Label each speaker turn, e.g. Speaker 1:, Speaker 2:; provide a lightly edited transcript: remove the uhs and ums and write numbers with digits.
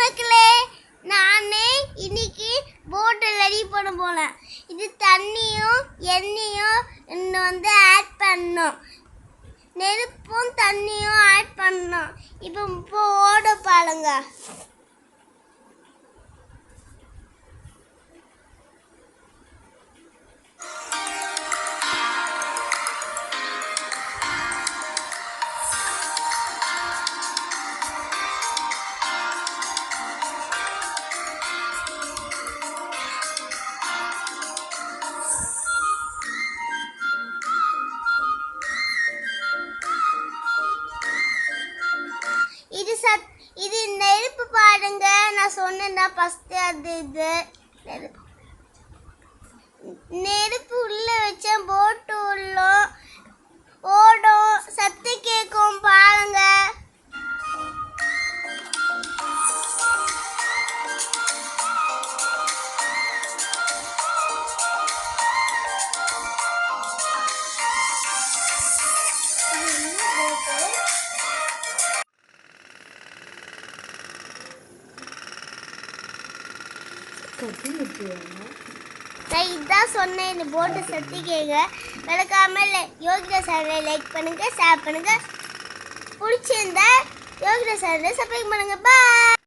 Speaker 1: மக்களே, நானே இன்னைக்கு போட்டு ரெடி பண்ண போனேன். இது தண்ணியும் எண்ணெயும் இன்னும் ஆட் பண்ணோம். நெருப்பும் தண்ணியும் ஆட் பண்ணோம். இப்போ ஓட பாருங்க. இது நெருப்பு பாருங்க. நான் சொன்னேன்னா ஃபர்ஸ்ட் இது நெருப்பு உள்ள வச்ச போட்டு உள்ள ஓடும், சத்து கேட்கும் பாருங்க. நான் இதான் சொன்னேன். இந்த போட்டு சத்தி கேங்க மறக்காம யோகிதா சேனலை லைக் பண்ணுங்க, ஷேர் பண்ணுங்க. பிடிச்சிருந்தா யோகிதா சேனலை சப்ஸ்கிரைப் பண்ணுங்க. பாய்.